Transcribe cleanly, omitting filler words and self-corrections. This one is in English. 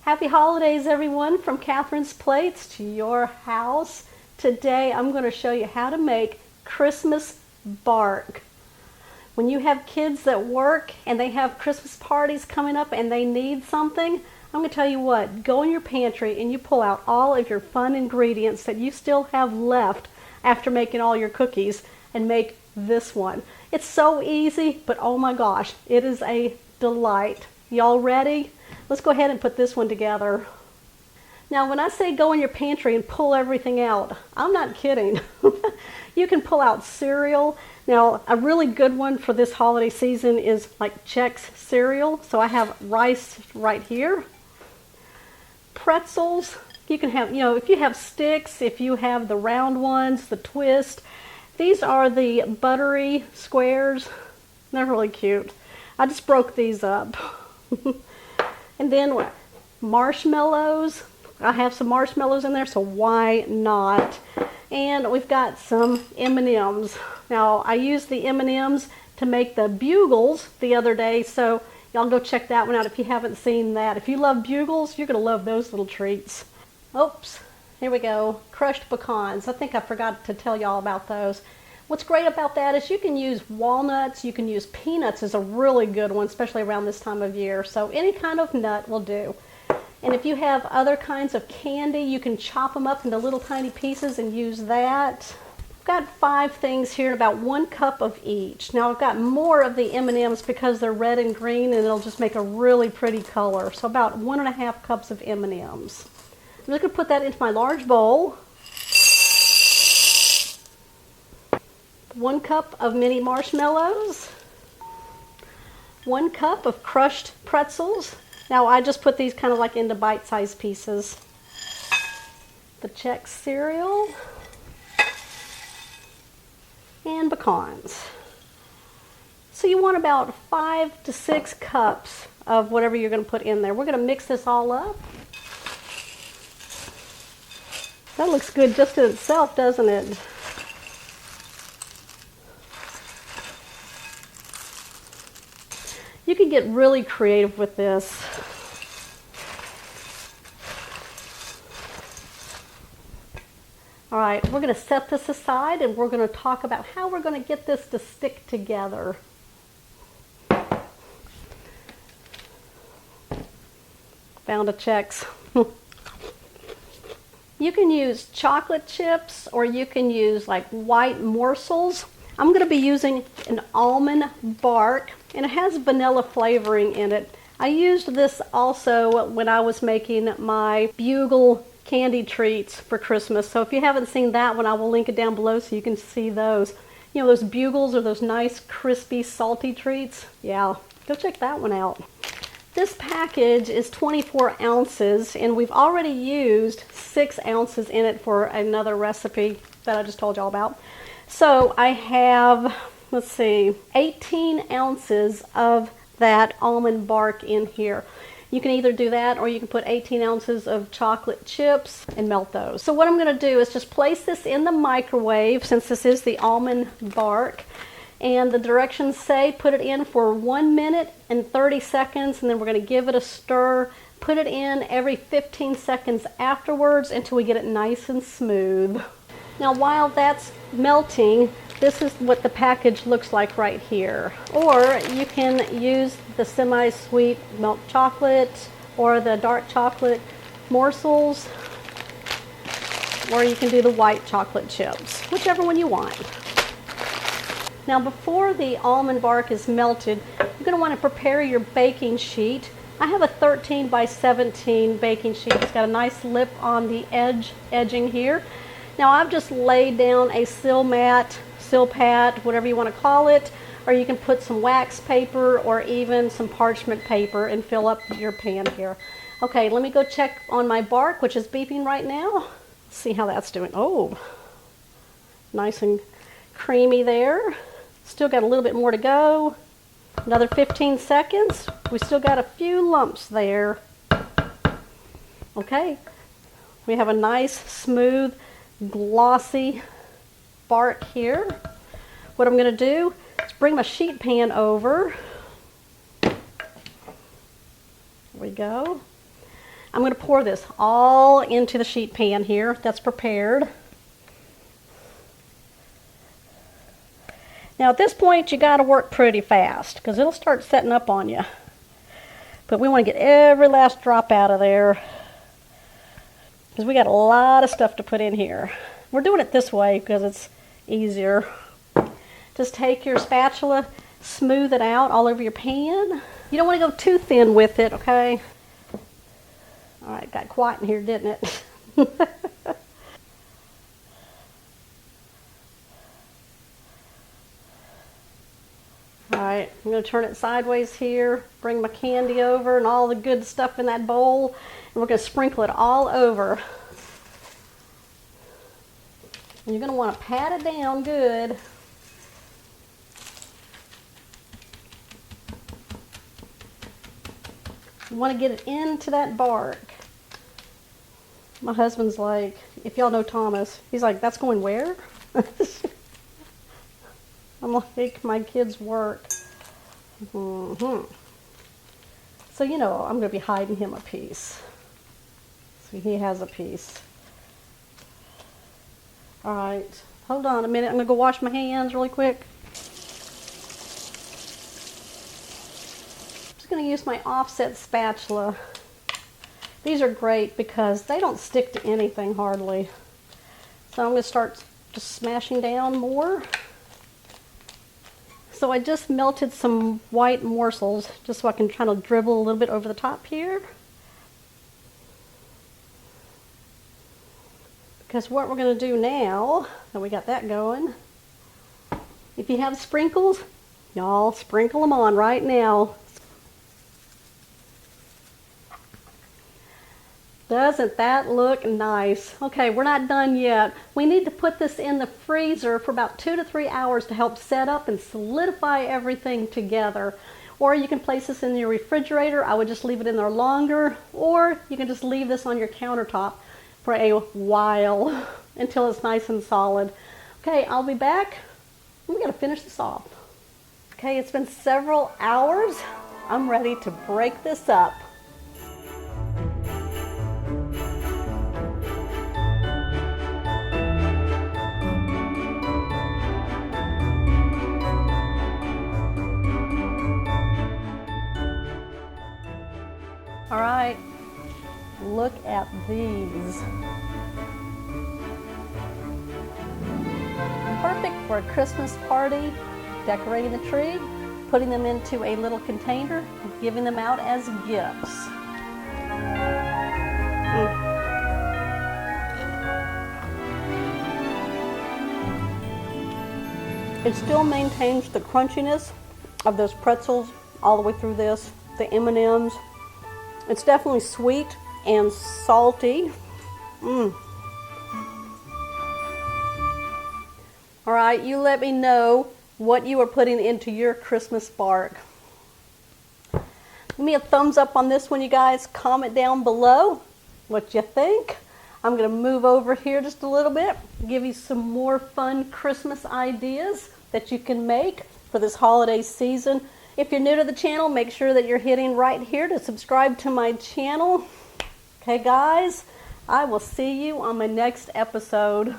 Happy holidays, everyone, from Catherine's Plates to your house. Today I'm going to show you how to make Christmas bark. When you have kids that work and they have Christmas parties coming up and they need something, I'm going to tell you what, go in your pantry and you pull out all of your fun ingredients that you still have left after making all your cookies and make this one. It's so easy, but oh my gosh, it is a delight. Y'all ready? Let's go ahead and put this one together. Now, when I say go in your pantry and pull everything out, I'm not kidding. You can pull out cereal. Now, a really good one for this holiday season is like Chex cereal. So I have rice right here. Pretzels. You can have, if you have sticks, if you have the round ones, the twist. These are the buttery squares. They're really cute. I just broke these up. And then marshmallows. I have some marshmallows in there, so why not? And we've got some M&Ms. Now, I used the M&Ms to make the bugles the other day, so y'all go check that one out if you haven't seen that. If you love bugles, you're going to love those little treats. Oops, here we go. Crushed pecans. I think I forgot to tell y'all about those. What's great about that is you can use walnuts, you can use peanuts is a really good one, especially around this time of year. So any kind of nut will do. And if you have other kinds of candy, you can chop them up into little tiny pieces and use that. I've got 5 things here, about 1 cup of each. Now I've got more of the M&Ms because they're red and green and it'll just make a really pretty color. So about 1.5 cups of M&Ms. I'm just going to put that into my large bowl. 1 cup of mini marshmallows, 1 cup of crushed pretzels. Now I just put these kind of like into bite-sized pieces. The Chex cereal and pecans. So you want about 5 to 6 cups of whatever you're going to put in there. We're going to mix this all up. That looks good just in itself, doesn't it? You can get really creative with this. All right, we're going to set this aside and we're going to talk about how we're going to get this to stick together. Found a Chex. You can use chocolate chips or you can use like white morsels. I'm going to be using an almond bark, and it has vanilla flavoring in it. I used this also when I was making my bugle candy treats for Christmas. So if you haven't seen that one, I will link it down below so you can see those. You know, those bugles are those nice, crispy, salty treats. Yeah, go check that one out. This package is 24 ounces, and we've already used 6 ounces in it for another recipe that I just told y'all about. So I have, let's see, 18 ounces of that almond bark in here. You can either do that or you can put 18 ounces of chocolate chips and melt those. So what I'm going to do is just place this in the microwave, since this is the almond bark. And the directions say put it in for 1 minute and 30 seconds, and then we're going to give it a stir. Put it in every 15 seconds afterwards until we get it nice and smooth. Now while that's melting, this is what the package looks like right here. Or you can use the semi-sweet milk chocolate or the dark chocolate morsels, or you can do the white chocolate chips, whichever one you want. Now before the almond bark is melted, you're going to want to prepare your baking sheet. I have a 13 by 17 baking sheet. It's got a nice lip on the edging here. Now I've just laid down a sill mat, sill pad, whatever you want to call it, or you can put some wax paper or even some parchment paper and fill up your pan here. Okay, let me go check on my bark, which is beeping right now. See how that's doing. Oh, nice and creamy there. Still got a little bit more to go. Another 15 seconds. We still got a few lumps there. Okay, we have a nice, smooth, glossy bark here. What I'm going to do is bring my sheet pan over. There we go. I'm going to pour this all into the sheet pan here that's prepared. Now at this point you got to work pretty fast because it'll start setting up on you. But we want to get every last drop out of there because we got a lot of stuff to put in here. We're doing it this way because it's easier. Just take your spatula, smooth it out all over your pan. You don't want to go too thin with it, okay? All right, got quiet in here, didn't it? Alright, I'm going to turn it sideways here, bring my candy over and all the good stuff in that bowl, and we're going to sprinkle it all over. And you're going to want to pat it down good. You want to get it into that bark. My husband's like, if y'all know Thomas, he's like, that's going where? I'm like, my kids work. So you know, I'm going to be hiding him a piece. So he has a piece. All right, hold on a minute. I'm going to go wash my hands really quick. I'm just going to use my offset spatula. These are great because they don't stick to anything hardly. So I'm going to start just smashing down more. So I just melted some white morsels just so I can kind of dribble a little bit over the top here. Because what we're going to do now that we got that going, if you have sprinkles, y'all sprinkle them on right now. Doesn't that look nice? Okay, we're not done yet. We need to put this in the freezer for about 2 to 3 hours to help set up and solidify everything together. Or you can place this in your refrigerator. I would just leave it in there longer. Or you can just leave this on your countertop for a while until it's nice and solid. Okay, I'll be back. We gotta finish this off. Okay, it's been several hours. I'm ready to break this up. All right, look at these. Perfect for a Christmas party, decorating the tree, putting them into a little container, and giving them out as gifts. It still maintains the crunchiness of those pretzels all the way through this, the M&Ms. It's definitely sweet and salty. All right, you let me know what you are putting into your Christmas bark. Give me a thumbs up on this one, you guys. Comment down below what you think. I'm going to move over here just a little bit, give you some more fun Christmas ideas that you can make for this holiday season. If you're new to the channel, make sure that you're hitting right here to subscribe to my channel. Okay, guys, I will see you on my next episode.